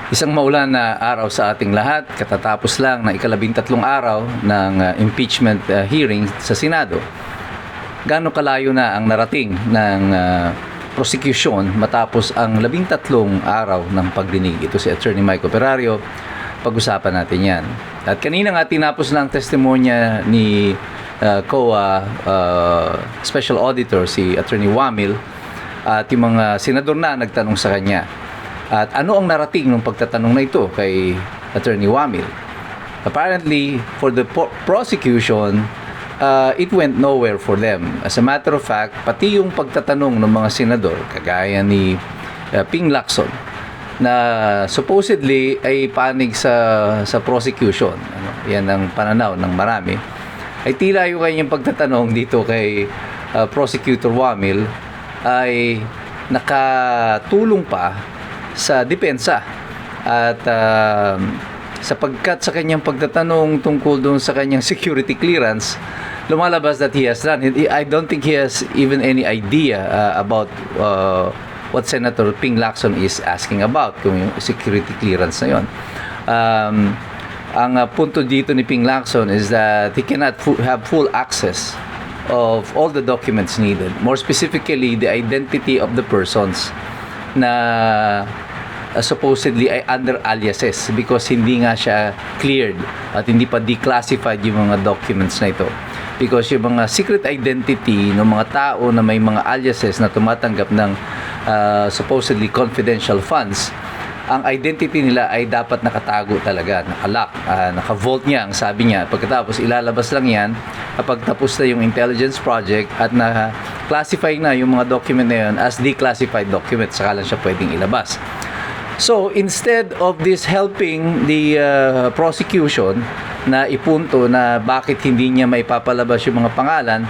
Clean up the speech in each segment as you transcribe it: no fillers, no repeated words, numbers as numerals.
Isang maulan na araw sa ating lahat, katatapos lang ng ika-13 araw ng impeachment hearing sa Senado. Gaano kalayo na ang narating ng prosecution matapos ang 13 araw ng pagdinig? Ito si Attorney Mike Operario. Pag-usapan natin yan. At kanina nga tinapos na ang testimonya ni COA Special Auditor si Attorney Wamil at yung mga senador na nagtanong sa kanya. At ano ang narating ng pagtatanong na ito kay Attorney Wamil? Apparently, for the prosecution, it went nowhere for them. As a matter of fact, pati yung pagtatanong ng mga senador, kagaya ni Ping Lacson, na supposedly ay panig sa prosecution, yan ang pananaw ng marami, ay tila yung kanyang pagtatanong dito kay Prosecutor Wamil ay nakatulong pa sa depensa at sapagkat sa kanyang pagtatanong tungkol doon sa kanyang security clearance, lumalabas that he has done. I don't think he has even any idea about what Senator Ping Lacson is asking about, kung yung security clearance na yun. Ang punto dito ni Ping Lacson is that he cannot have full access of all the documents needed. More specifically, the identity of the persons na supposedly ay under aliases because hindi nga siya cleared at hindi pa declassified yung mga documents na ito. Because yung mga secret identity ng mga tao na may mga aliases na tumatanggap ng supposedly confidential funds, ang identity nila ay dapat nakatago talaga, nakalock, naka-vault niya, ang sabi niya. Pagkatapos ilalabas lang yan kapag tapos na yung intelligence project at na-classify na yung mga document na yun as declassified documents, saka lang siya pwedeng ilabas. So, instead of this helping the prosecution na ipunto na bakit hindi niya maipapalabas yung mga pangalan,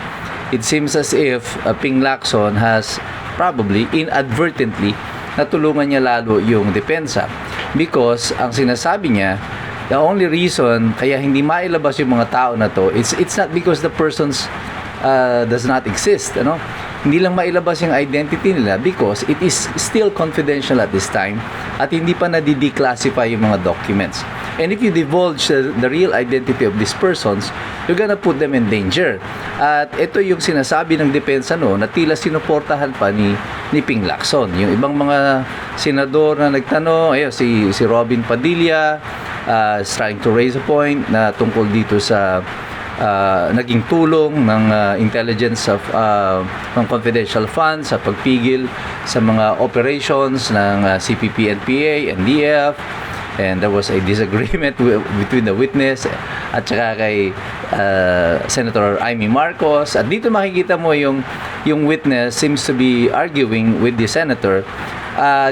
it seems as if Ping Lacson has probably inadvertently natulungan niya lalo yung depensa. Because ang sinasabi niya, the only reason kaya hindi mailabas yung mga tao na to, it's not because the persons does not exist, ano? Hindi lang mailabas yung identity nila because it is still confidential at this time at hindi pa na-declassify yung mga documents. And if you divulge the real identity of these persons, you're gonna put them in danger. At ito yung sinasabi ng depensa na tila sinuportahan pa ni Ping Lacson. Yung ibang mga senador na nagtanong, si Robin Padilla is trying to raise a point na tungkol dito sa naging tulong ng intelligence of ng confidential funds sa pagpigil sa mga operations ng CPP-NPA, NDF, and there was a disagreement between the witness at saka kay Senator Amy Marcos. At dito makikita mo yung witness seems to be arguing with the senator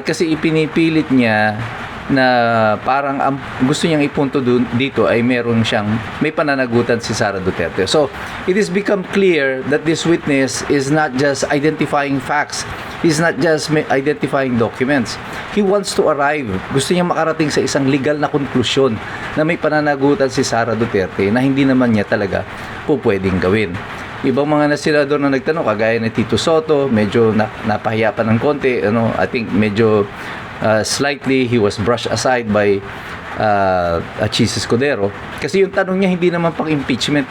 kasi ipinipilit niya na parang gusto niyang ipunto dito ay may pananagutan si Sara Duterte. So, it has become clear that this witness is not just identifying facts. He's not just identifying documents. He wants to arrive. Gusto niyang makarating sa isang legal na konklusyon na may pananagutan si Sara Duterte na hindi naman niya talaga pwedeng gawin. Ibang mga senador na nagtanong, kagaya ni Tito Soto, medyo napahiya pa ng konti. I think medyo slightly he was brushed aside by Chis Escudero kasi yung tanong niya hindi naman pang impeachment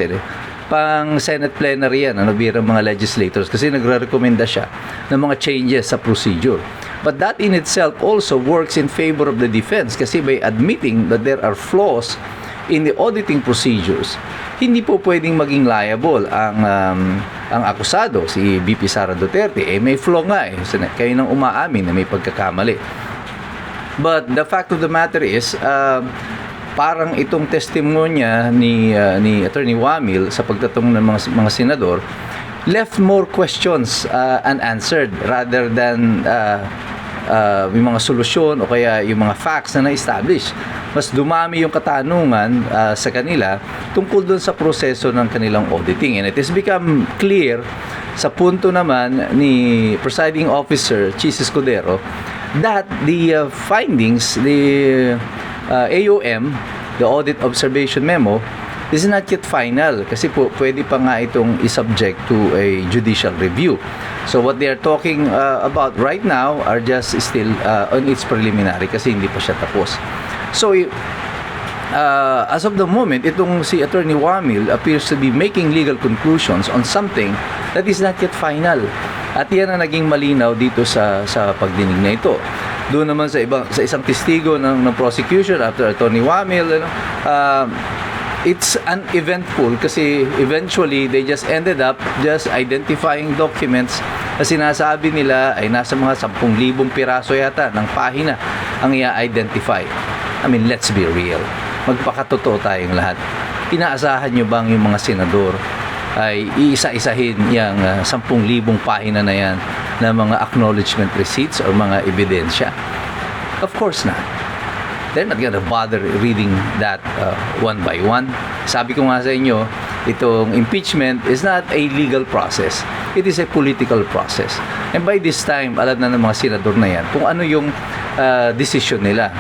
pang Senate plenary yan, birang mga legislators kasi nagre-recommenda siya ng mga changes sa procedure. But that in itself also works in favor of the defense kasi by admitting that there are flaws in the auditing procedures, hindi po pwedeng maging liable ang akusado, si VP Sara Duterte. May flaw nga kayo nang umaamin na may pagkakamali. But the fact of the matter is, parang itong testimonya ni Attorney Wamil sa pagtatanong ng mga senador left more questions unanswered rather than yung mga solusyon o kaya yung mga facts na na-establish. Mas dumami yung katanungan sa kanila tungkol dun sa proseso ng kanilang auditing. And it has become clear sa punto naman ni Presiding Officer Chis Escudero that the findings, the AOM, the Audit Observation Memo, this is not yet final kasi po pwede pa nga itong i-subject to a judicial review. So what they are talking about right now are just still on its preliminary kasi hindi pa siya tapos. So as of the moment, itong si Attorney Wamil appears to be making legal conclusions on something that is not yet final. At yan ang naging malinaw dito sa pagdinig na ito. Doon naman sa isang testigo ng prosecution after Attorney Wamil, it's uneventful kasi eventually they just ended up just identifying documents na sinasabi nila ay nasa mga 10,000 piraso yata ng pahina ang i-identify. I mean, let's be real. Magpakatotoo tayong lahat. Inaasahan nyo bang yung mga senador ay iisa-isahin yung 10,000 pahina na yan na mga acknowledgement receipts or mga ebidensya? Of course not. They're not gonna bother reading that one by one. Sabi ko nga sa inyo, itong impeachment is not a legal process. It is a political process. And by this time, alam na ng mga senador na yan kung ano yung desisyon nila.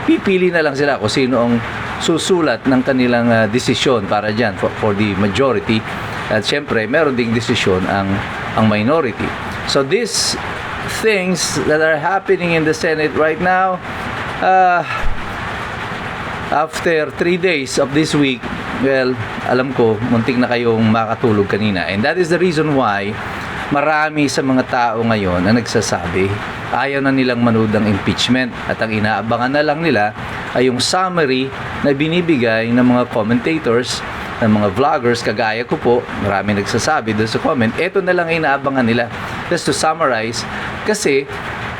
Pipili na lang sila kung sino ang susulat ng kanilang desisyon para dyan for the majority. At syempre, meron ding desisyon ang minority. So these things that are happening in the Senate right now, after 3 days of this week, well, alam ko, muntik na kayong makatulog kanina. And that is the reason why marami sa mga tao ngayon na nagsasabi, ayaw na nilang manood ng impeachment. At ang inaabangan na lang nila ay yung summary na binibigay ng mga commentators, ng mga vloggers, kagaya ko po, marami nagsasabi doon sa comment, eto na lang inaabangan nila. Just to summarize, kasi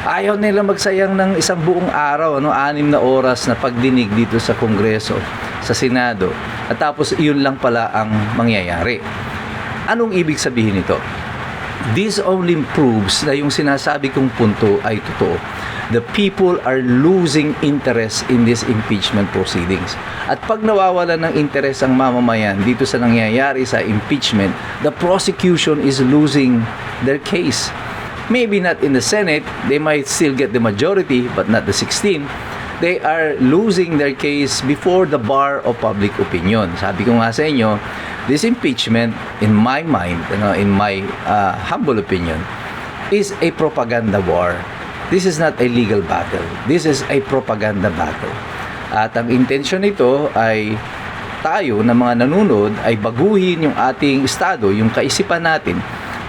ayaw nila magsayang ng isang buong araw, 6 na oras na pagdinig dito sa Kongreso, sa Senado, at tapos iyon lang pala ang mangyayari. Anong ibig sabihin nito? This only proves na yung sinasabi kong punto ay totoo. The people are losing interest in these impeachment proceedings. At pag nawawala ng interest ang mamamayan dito sa nangyayari sa impeachment, the prosecution is losing their case. Maybe not in the Senate, they might still get the majority, but not the 16. They are losing their case before the bar of public opinion. Sabi ko nga sa inyo, this impeachment, in my mind, in my humble opinion, is a propaganda war. This is not a legal battle. This is a propaganda battle. At ang intention nito ay tayo na mga nanonood ay baguhin yung ating estado, yung kaisipan natin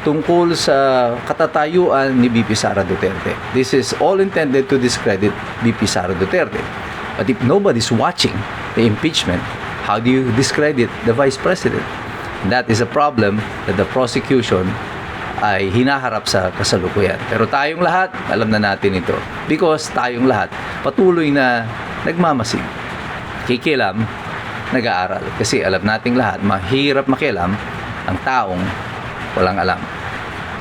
tungkol sa katatayuan ni BP Sara Duterte. This is all intended to discredit BP Sara Duterte. But if nobody's watching the impeachment, how do you discredit the Vice President? And that is a problem that the prosecution ay hinaharap sa kasalukuyan. Pero tayong lahat, alam na natin ito. Because tayong lahat patuloy na nagmamasid, kikilam, nag-aaral. Kasi alam nating lahat, mahirap makialam ang taong walang alam.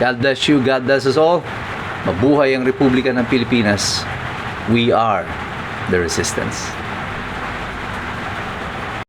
God bless you, God bless us all. Mabuhay ang Republika ng Pilipinas. We are the resistance.